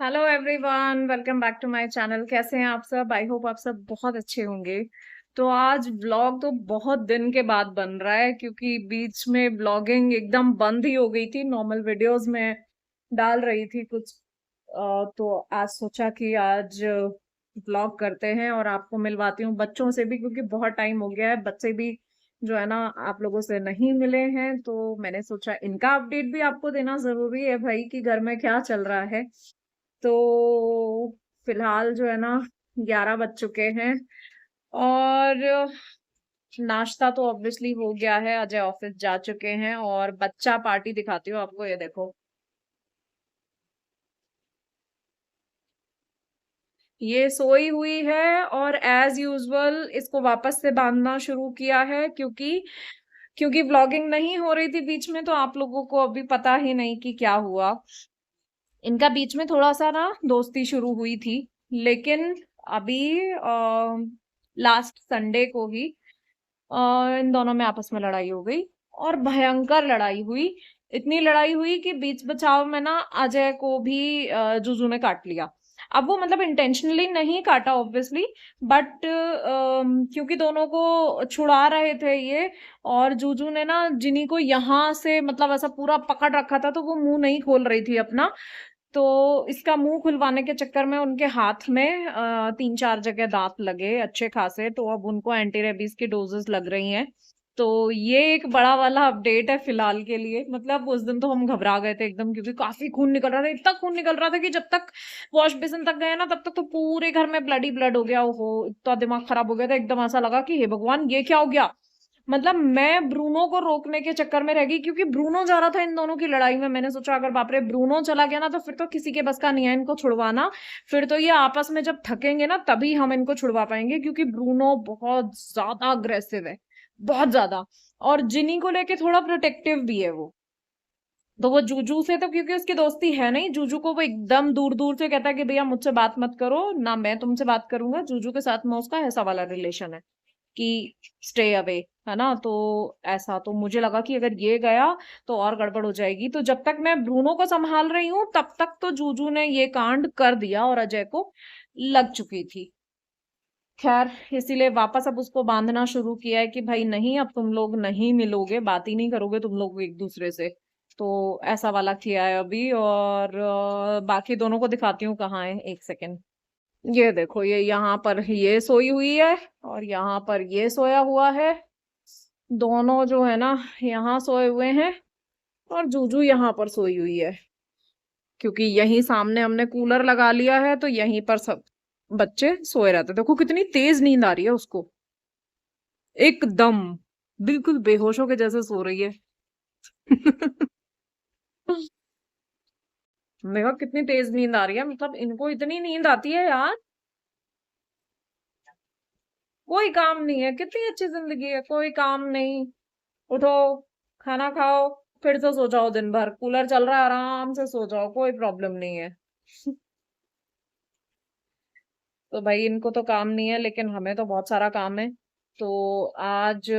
Hello everyone, welcome back to my channel. कैसे हैं आप सब? आई होप आप सब बहुत अच्छे होंगे। तो आज व्लॉग तो बहुत दिन के बाद बन रहा है क्योंकि बीच में ब्लॉगिंग एकदम बंद ही हो गई थी। नॉर्मल वीडियोस में डाल रही थी कुछ। तो आज सोचा कि आज व्लॉग करते हैं और आपको मिलवाती हूँ बच्चों से भी, क्योंकि बहुत टाइम हो गया है। बच्चे भी जो है ना आप लोगों से नहीं मिले हैं, तो मैंने सोचा इनका अपडेट भी आपको देना जरूरी है भाई, कि घर में क्या चल रहा है। तो फिलहाल जो है ना 11 बज चुके हैं और नाश्ता तो ऑब्वियसली हो गया है। अजय ऑफिस जा चुके हैं और बच्चा पार्टी दिखाती हूँ आपको, ये देखो। ये सोई हुई है और एज यूजुअल इसको वापस से बांधना शुरू किया है, क्योंकि क्योंकि व्लॉगिंग नहीं हो रही थी बीच में, तो आप लोगों को अभी पता ही नहीं कि क्या हुआ। इनका बीच में थोड़ा सा ना दोस्ती शुरू हुई थी, लेकिन अभी लास्ट संडे को ही इन दोनों में आपस में लड़ाई हो गई और भयंकर लड़ाई हुई। इतनी लड़ाई हुई कि बीच बचाव में ना अजय को भी जुजू ने काट लिया। अब वो मतलब इंटेंशनली नहीं काटा ऑब्वियसली, बट क्योंकि दोनों को छुड़ा रहे थे ये, और जूजू ने ना जिनी को यहाँ से मतलब ऐसा पूरा पकड़ रखा था, तो वो मुंह नहीं खोल रही थी अपना। तो इसका मुंह खुलवाने के चक्कर में उनके हाथ में 3-4 जगह दांत लगे अच्छे खासे, तो अब उनको एंटी रेबीज की डोजेस लग रही हैं। तो ये एक बड़ा वाला अपडेट है फिलहाल के लिए। मतलब उस दिन तो हम घबरा गए थे एकदम, क्योंकि काफी खून निकल रहा था। इतना खून निकल रहा था कि जब तक वॉश बेसिन तक गए ना, तब तक तो पूरे घर में ब्लड ही ब्लड हो गया। ओहो, इतना दिमाग खराब हो गया था एकदम। ऐसा लगा कि हे भगवान, ये क्या हो गया। मतलब मैं ब्रूनो को रोकने के चक्कर में रह गई, क्योंकि ब्रूनो जा रहा था इन दोनों की लड़ाई में। मैंने सोचा अगर बाप रे ब्रूनो चला गया ना, तो फिर तो किसी के बस का नहीं है इनको छुड़वाना। फिर तो ये आपस में जब थकेंगे ना, तभी हम इनको छुड़वा पाएंगे, क्योंकि ब्रूनो बहुत ज्यादा अग्रेसिव है, बहुत ज्यादा। और जिनी को लेके थोड़ा प्रोटेक्टिव भी है वो। तो वो जूजू से तो क्योंकि उसकी दोस्ती है नहीं, जूजू को वो एकदम दूर दूर से कहता है कि भैया मुझसे बात मत करो ना, मैं तुमसे बात करूंगा। जूजू के साथ में उसका ऐसा वाला रिलेशन है कि स्टे अवे, है ना। तो ऐसा तो मुझे लगा कि अगर ये गया तो और गड़बड़ हो जाएगी। तो जब तक मैं ब्रूनो को संभाल रही हूँ, तब तक तो जूजू ने ये कांड कर दिया और अजय को लग चुकी थी। खैर, इसीलिए वापस अब उसको बांधना शुरू किया है कि भाई नहीं, अब तुम लोग नहीं मिलोगे, बात ही नहीं करोगे तुम लोग एक दूसरे से। तो ऐसा वाला किया है अभी। और बाकी दोनों को दिखाती हूँ कहाँ है, एक सेकेंड। ये देखो, ये यहाँ पर ये सोई हुई है और यहाँ पर ये सोया हुआ है। दोनों जो है ना यहाँ सोए हुए हैं, और जूजू यहाँ पर सोई हुई है, क्योंकि यहीं सामने हमने कूलर लगा लिया है, तो यहीं पर सब बच्चे सोए रहते। देखो कितनी तेज नींद आ रही है उसको, एकदम बिल्कुल बेहोशों के जैसे सो रही है। देखो कितनी तेज नींद आ रही है, मतलब इनको इतनी नींद आती है यार। कोई काम नहीं है, कितनी अच्छी जिंदगी है, कोई काम नहीं। उठो, खाना खाओ, फिर से सो जाओ। दिन भर कूलर चल रहा है, आराम से सो जाओ, कोई प्रॉब्लम नहीं है। तो भाई इनको तो काम नहीं है, लेकिन हमें तो बहुत सारा काम है। तो आज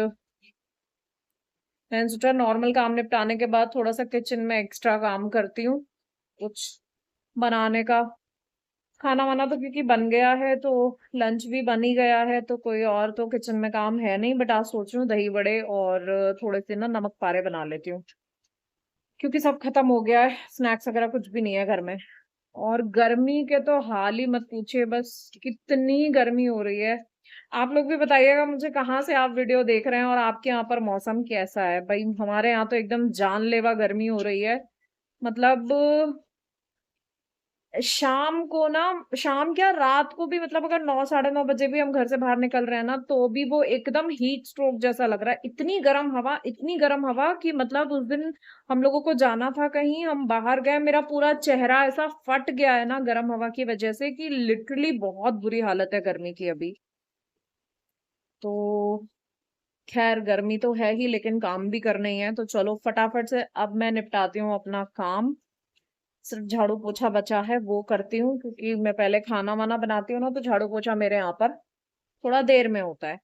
मैंने सोचा नॉर्मल काम निपटाने के बाद थोड़ा सा किचन में एक्स्ट्रा काम करती हूँ, कुछ बनाने का। खाना वाना तो क्योंकि बन गया है, तो लंच भी बन ही गया है, तो कोई और तो किचन में काम है नहीं। बट आज सोच रही हूँ दही बड़े और थोड़े से ना नमक पारे बना लेती हूँ, क्योंकि सब खत्म हो गया है, स्नैक्स वगैरह कुछ भी नहीं है घर में। और गर्मी के तो हाल ही मत पूछिए, बस कितनी गर्मी हो रही है। आप लोग भी बताइएगा मुझे कहाँ से आप वीडियो देख रहे हैं और आपके यहाँ पर मौसम कैसा है। भाई हमारे यहाँ तो एकदम जानलेवा गर्मी हो रही है। मतलब शाम को ना, शाम क्या रात को भी, मतलब अगर 9-9:30 बजे भी हम घर से बाहर निकल रहे हैं ना, तो भी वो एकदम हीट स्ट्रोक जैसा लग रहा है। इतनी गर्म हवा, इतनी गर्म हवा कि मतलब उस दिन हम लोगों को जाना था कहीं, हम बाहर गए, मेरा पूरा चेहरा ऐसा फट गया है ना गर्म हवा की वजह से, कि लिटरली बहुत बुरी हालत है गर्मी की अभी। तो खैर गर्मी तो है ही, लेकिन काम भी करने ही है, तो चलो फटाफट से अब मैं निपटाती हूँ अपना काम। सिर्फ झाड़ू पोछा बचा है, वो करती हूँ, क्योंकि मैं पहले खाना वाना बनाती हूँ ना, तो झाड़ू पोछा मेरे यहाँ पर थोड़ा देर में होता है।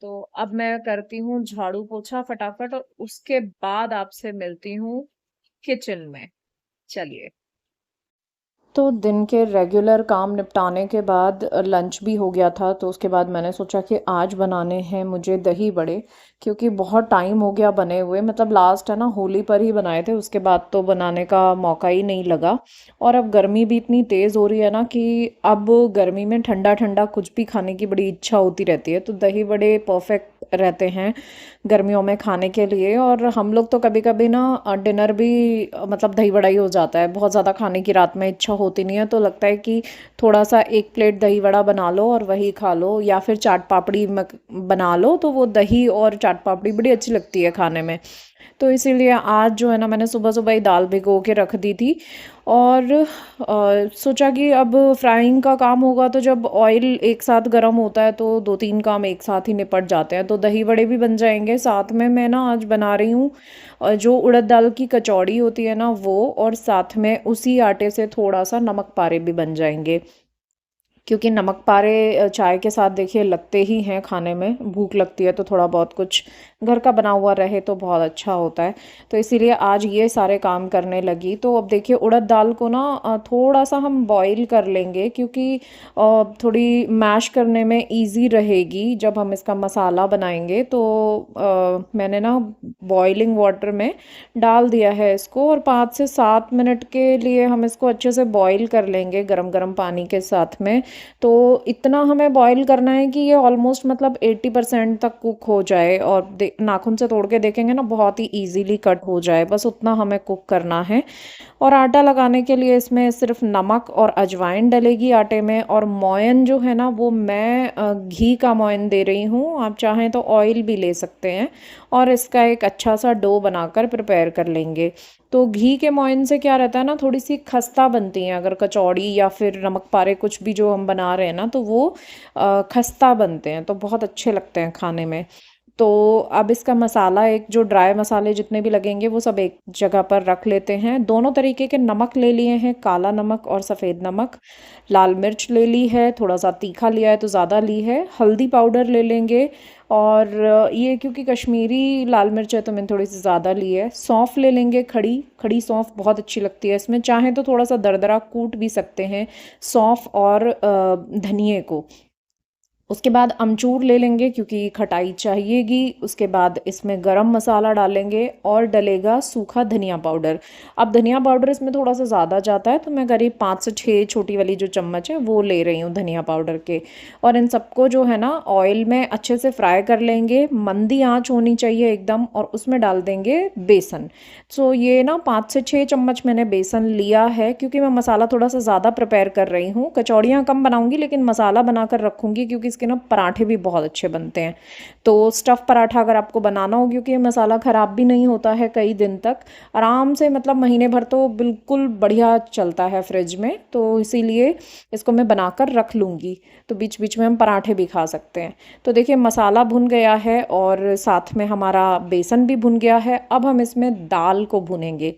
तो अब मैं करती हूँ झाड़ू पोछा फटाफट, और उसके बाद आपसे मिलती हूँ किचन में। चलिए। तो दिन के रेगुलर काम निपटाने के बाद लंच भी हो गया था, तो उसके बाद मैंने सोचा कि आज बनाने हैं मुझे दही बड़े, क्योंकि बहुत टाइम हो गया बने हुए। मतलब लास्ट है ना होली पर ही बनाए थे, उसके बाद तो बनाने का मौका ही नहीं लगा। और अब गर्मी भी इतनी तेज़ हो रही है ना कि अब गर्मी में ठंडा ठंडा कुछ भी खाने की बड़ी इच्छा होती रहती है, तो दही बड़े परफेक्ट रहते हैं गर्मियों में खाने के लिए। और हम लोग तो कभी कभी ना डिनर भी मतलब दही बड़ा ही हो जाता है, बहुत ज़्यादा खाने की रात में इच्छा होती नहीं है, तो लगता है कि थोड़ा सा एक प्लेट दही बड़ा बना लो और वही खा लो, या फिर चाट पापड़ी बना लो, तो वो दही और चाट पापड़ी बड़ी अच्छी लगती है खाने में। तो इसीलिए आज जो है ना मैंने सुबह सुबह ही दाल भिगो के रख दी थी। और सोचा कि अब फ्राइंग का काम होगा, तो जब ऑयल एक साथ गर्म होता है तो दो तीन काम एक साथ ही निपट जाते हैं, तो दही बड़े भी बन जाएंगे। साथ में मैं ना आज बना रही हूँ जो उड़द दाल की कचौड़ी होती है ना वो, और साथ में उसी आटे से थोड़ा सा नमक पारे भी बन जाएंगे। क्योंकि नमक पारे चाय के साथ देखिए लगते ही हैं, खाने में भूख लगती है तो थोड़ा बहुत कुछ घर का बना हुआ रहे तो बहुत अच्छा होता है। तो इसीलिए आज ये सारे काम करने लगी। तो अब देखिए उड़द दाल को ना थोड़ा सा हम बॉईल कर लेंगे, क्योंकि थोड़ी मैश करने में इजी रहेगी जब हम इसका मसाला बनाएंगे। तो मैंने ना बॉइलिंग वाटर में डाल दिया है इसको, और 5 से 7 मिनट के लिए हम इसको अच्छे से बॉईल कर लेंगे गरम गरम पानी के साथ में। तो इतना हमें बॉईल करना है कि ये ऑलमोस्ट मतलब 80% तक कुक हो जाए, और नाखून से तोड़ के देखेंगे ना बहुत ही इजीली कट हो जाए, बस उतना हमें कुक करना है। और आटा लगाने के लिए इसमें सिर्फ नमक और अजवाइन डलेगी आटे में। और मोयन जो है ना वो मैं घी का मोयन दे रही हूँ, आप चाहें तो ऑयल भी ले सकते हैं। और इसका एक अच्छा सा डो बनाकर प्रिपेयर कर लेंगे। तो घी के मोयन से क्या रहता है ना, थोड़ी सी खस्ता बनती हैं, अगर कचौड़ी या फिर नमक पारे कुछ भी जो हम बना रहे हैं ना, तो वो खस्ता बनते हैं, तो बहुत अच्छे लगते हैं खाने में। तो अब इसका मसाला, एक जो ड्राई मसाले जितने भी लगेंगे वो सब एक जगह पर रख लेते हैं। दोनों तरीके के नमक ले लिए हैं, काला नमक और सफ़ेद नमक। लाल मिर्च ले ली है, थोड़ा सा तीखा लिया है तो ज़्यादा ली है। हल्दी पाउडर ले लेंगे, और ये क्योंकि कश्मीरी लाल मिर्च है तो मैंने थोड़ी सी ज़्यादा ली है। सौंफ ले लेंगे, खड़ी खड़ी सौंफ बहुत अच्छी लगती है इसमें, चाहें तो थोड़ा सा दरदरा कूट भी सकते हैं सौंफ और धनिए को। उसके बाद अमचूर ले लेंगे क्योंकि खटाई चाहिएगी। उसके बाद इसमें गरम मसाला डालेंगे और डलेगा सूखा धनिया पाउडर। अब धनिया पाउडर इसमें थोड़ा सा ज़्यादा जाता है, तो मैं करीब 5 से 6 छोटी वाली जो चम्मच है वो ले रही हूँ धनिया पाउडर के। और इन सबको जो है ना ऑयल में अच्छे से फ्राई कर लेंगे, मंदी आंच होनी चाहिए एकदम, और उसमें डाल देंगे बेसन। सो ये ना 5 से 6 चम्मच मैंने बेसन लिया है, क्योंकि मैं मसाला थोड़ा सा ज़्यादा प्रिपेयर कर रही हूँ। कचौड़ियाँ कम बनाऊंगी लेकिन मसाला बनाकर रखूँगी, क्योंकि इसके ना पराठे भी बहुत अच्छे बनते हैं। तो स्टफ़ पराठा अगर आपको बनाना हो, क्योंकि ये मसाला ख़राब भी नहीं होता है कई दिन तक, आराम से मतलब महीने भर तो बिल्कुल बढ़िया चलता है फ्रिज में, तो इसीलिए इसको मैं बनाकर रख लूँगी। तो बीच बीच में हम पराठे भी खा सकते हैं। तो देखिए मसाला भुन गया है और साथ में हमारा बेसन भी भुन गया है। अब हम इसमें दाल को भुनेंगे।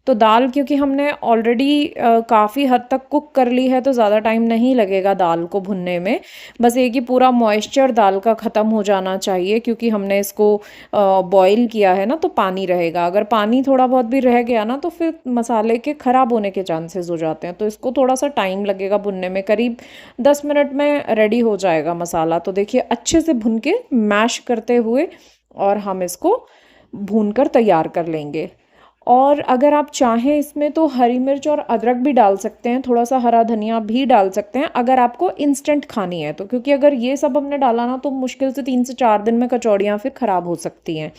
तो दाल क्योंकि हमने ऑलरेडी काफ़ी हद तक कुक कर ली है, तो ज़्यादा टाइम नहीं लगेगा दाल को भुनने में। बस एक ही पूरा मॉइस्चर दाल का ख़त्म हो जाना चाहिए, क्योंकि हमने इसको बॉईल किया है ना, तो पानी रहेगा। अगर पानी थोड़ा बहुत भी रह गया ना तो फिर मसाले के ख़राब होने के चांसेस हो जाते हैं। तो इसको थोड़ा सा टाइम लगेगा भुनने में, करीब 10 मिनट में रेडी हो जाएगा मसाला। तो देखिए अच्छे से भुन के मैश करते हुए और हम इसको भून कर तैयार कर लेंगे। और अगर आप चाहें इसमें तो हरी मिर्च और अदरक भी डाल सकते हैं, थोड़ा सा हरा धनिया भी डाल सकते हैं अगर आपको इंस्टेंट खानी है तो। क्योंकि अगर ये सब हमने डाला ना तो मुश्किल से 3 से 4 दिन में कचौड़ियाँ फिर ख़राब हो सकती हैं,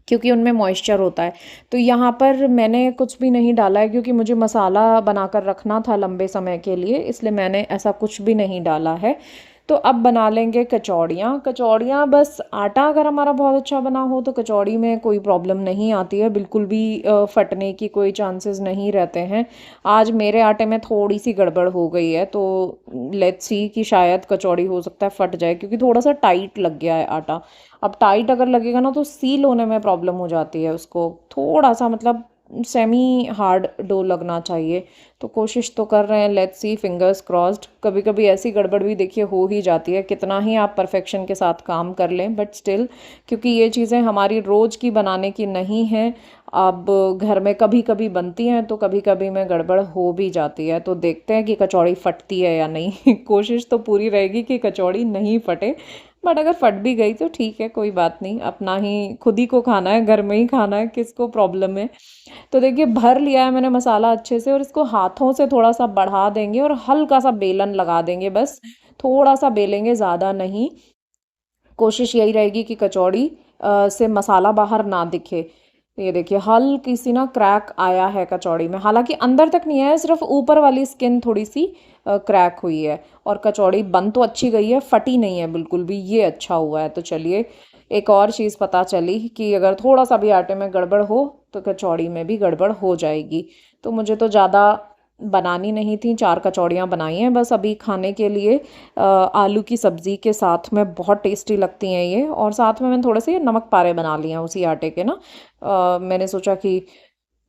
क्योंकि उनमें मॉइस्चर होता है। तो यहाँ पर मैंने कुछ भी नहीं डाला है, क्योंकि मुझे मसाला बनाकर रखना था लंबे समय के लिए, इसलिए मैंने ऐसा कुछ भी नहीं डाला है। तो अब बना लेंगे कचौड़ियाँ। कचौड़ियाँ बस आटा अगर हमारा बहुत अच्छा बना हो तो कचौड़ी में कोई प्रॉब्लम नहीं आती है, बिल्कुल भी फटने की कोई चांसेस नहीं रहते हैं। आज मेरे आटे में थोड़ी सी गड़बड़ हो गई है, तो लेट्स सी कि शायद कचौड़ी हो सकता है फट जाए, क्योंकि थोड़ा सा टाइट लग गया है आटा। अब टाइट अगर लगेगा ना तो सील होने में प्रॉब्लम हो जाती है उसको, थोड़ा सा मतलब सेमी हार्ड डो लगना चाहिए। तो कोशिश तो कर रहे हैं, लेट्स सी, फिंगर्स क्रॉस्ड। कभी कभी ऐसी गड़बड़ भी देखिए हो ही जाती है, कितना ही आप परफेक्शन के साथ काम कर लें, बट स्टिल, क्योंकि ये चीज़ें हमारी रोज़ की बनाने की नहीं हैं, अब घर में कभी कभी बनती हैं, तो कभी कभी में गड़बड़ हो भी जाती है। तो देखते हैं कि कचौड़ी फटती है या नहीं। कोशिश तो पूरी रहेगी कि कचौड़ी नहीं फटे, बट अगर फट भी गई तो ठीक है, कोई बात नहीं, अपना ही खुद ही को खाना है, घर में ही खाना है, किसको प्रॉब्लम है। तो देखिए भर लिया है मैंने मसाला अच्छे से, और इसको हाथों से थोड़ा सा बढ़ा देंगे और हल्का सा बेलन लगा देंगे, बस थोड़ा सा बेलेंगे, ज़्यादा नहीं। कोशिश यही रहेगी कि कचौड़ी से मसाला बाहर ना दिखे। ये देखिए हल्की सी ना क्रैक आया है कचौड़ी में, हालांकि अंदर तक नहीं आया, सिर्फ ऊपर वाली स्किन थोड़ी सी क्रैक हुई है। और कचौड़ी बन तो अच्छी गई है, फटी नहीं है बिल्कुल भी, ये अच्छा हुआ है। तो चलिए, एक और चीज़ पता चली कि अगर थोड़ा सा भी आटे में गड़बड़ हो तो कचौड़ी में भी गड़बड़ हो जाएगी। तो मुझे तो ज़्यादा बनानी नहीं थी, 4 कचौड़ियाँ बनाई हैं बस अभी खाने के लिए, आलू की सब्ज़ी के साथ में बहुत टेस्टी लगती हैं ये। और साथ में मैंने थोड़े से नमक पारे बना लिए हैं उसी आटे के ना। मैंने सोचा कि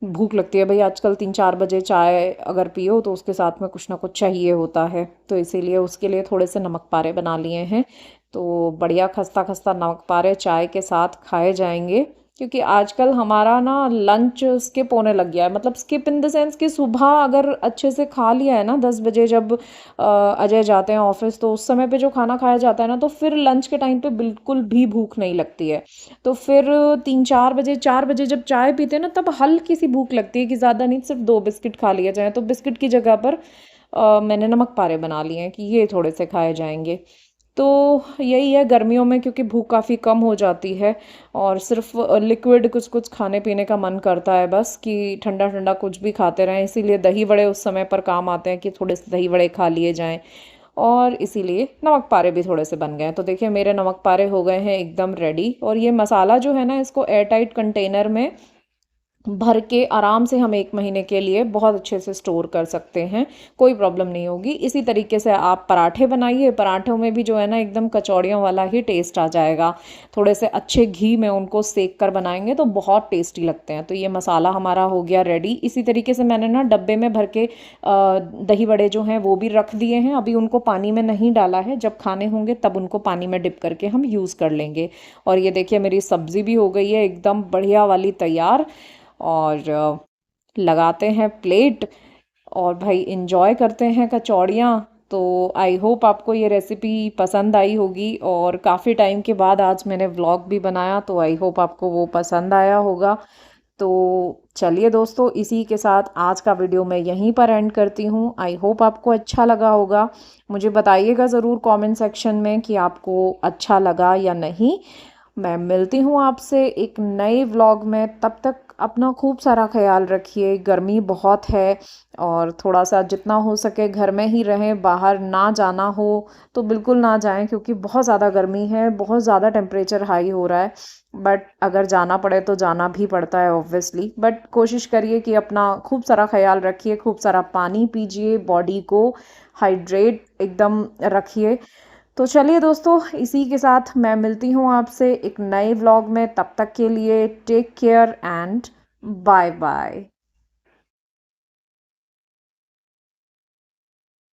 भूख लगती है भाई आजकल, 3-4 बजे चाय अगर पियो तो उसके साथ में कुछ ना कुछ चाहिए होता है, तो इसीलिए उसके लिए थोड़े से नमक पारे बना लिए हैं। तो बढ़िया खस्ता खस्ता नमक पारे चाय के साथ खाए जाएंगे, क्योंकि आजकल हमारा ना लंच स्किप होने लग गया है। मतलब स्किप इन द सेंस कि सुबह अगर अच्छे से खा लिया है ना, 10 बजे जब अजय जाते हैं ऑफिस, तो उस समय पे जो खाना खाया जाता है ना, तो फिर लंच के टाइम पे बिल्कुल भी भूख नहीं लगती है। तो फिर 3-4 बजे 4 बजे जब चाय पीते हैं ना, तब हल्की सी भूख लगती है कि ज़्यादा नहीं, सिर्फ 2 बिस्किट खा लिया जाए। तो बिस्किट की जगह पर मैंने नमक पारे बना लिए हैं कि ये थोड़े से खाए जाएंगे। तो यही है, गर्मियों में क्योंकि भूख काफ़ी कम हो जाती है और सिर्फ लिक्विड कुछ कुछ खाने पीने का मन करता है, बस कि ठंडा ठंडा कुछ भी खाते रहें। इसीलिए दही बड़े उस समय पर काम आते हैं कि थोड़े से दही बड़े खा लिए जाएं, और इसीलिए नमक पारे भी थोड़े से बन गए हैं। तो देखिए मेरे नमक पारे हो गए हैं एकदम रेडी। और ये मसाला जो है ना, इसको एयर टाइट कंटेनर में भर के आराम से हम 1 महीने के लिए बहुत अच्छे से स्टोर कर सकते हैं, कोई प्रॉब्लम नहीं होगी। इसी तरीके से आप पराठे बनाइए, पराठों में भी जो है ना एकदम कचौड़ियों वाला ही टेस्ट आ जाएगा। थोड़े से अच्छे घी में उनको सेक कर बनाएंगे तो बहुत टेस्टी लगते हैं। तो ये मसाला हमारा हो गया रेडी। इसी तरीके से मैंने ना डब्बे में भर के दही बड़े जो हैं वो भी रख दिए हैं, अभी उनको पानी में नहीं डाला है, जब खाने होंगे तब उनको पानी में डिप करके हम यूज़ कर लेंगे। और ये देखिए मेरी सब्ज़ी भी हो गई है एकदम बढ़िया वाली तैयार, और लगाते हैं प्लेट और भाई इंजॉय करते हैं कचौड़ियाँ। तो आई होप आपको ये रेसिपी पसंद आई होगी, और काफ़ी टाइम के बाद आज मैंने व्लॉग भी बनाया, तो आई होप आपको वो पसंद आया होगा। तो चलिए दोस्तों, इसी के साथ आज का वीडियो मैं यहीं पर एंड करती हूँ। आई होप आपको अच्छा लगा होगा। मुझे बताइएगा ज़रूर कमेंट सेक्शन में कि आपको अच्छा लगा या नहीं। मैं मिलती हूँ आपसे एक नए व्लॉग में, तब तक अपना खूब सारा ख्याल रखिए। गर्मी बहुत है, और थोड़ा सा जितना हो सके घर में ही रहें, बाहर ना जाना हो तो बिल्कुल ना जाएं, क्योंकि बहुत ज़्यादा गर्मी है, बहुत ज़्यादा टेम्परेचर हाई हो रहा है। बट अगर जाना पड़े तो जाना भी पड़ता है ऑब्वियसली। बट कोशिश करिए कि अपना खूब सारा ख्याल रखिए, खूब सारा पानी पीजिए, बॉडी को हाइड्रेट एकदम रखिए। तो चलिए दोस्तों, इसी के साथ मैं मिलती हूँ आपसे एक नए व्लॉग में। तब तक के लिए take care and bye bye.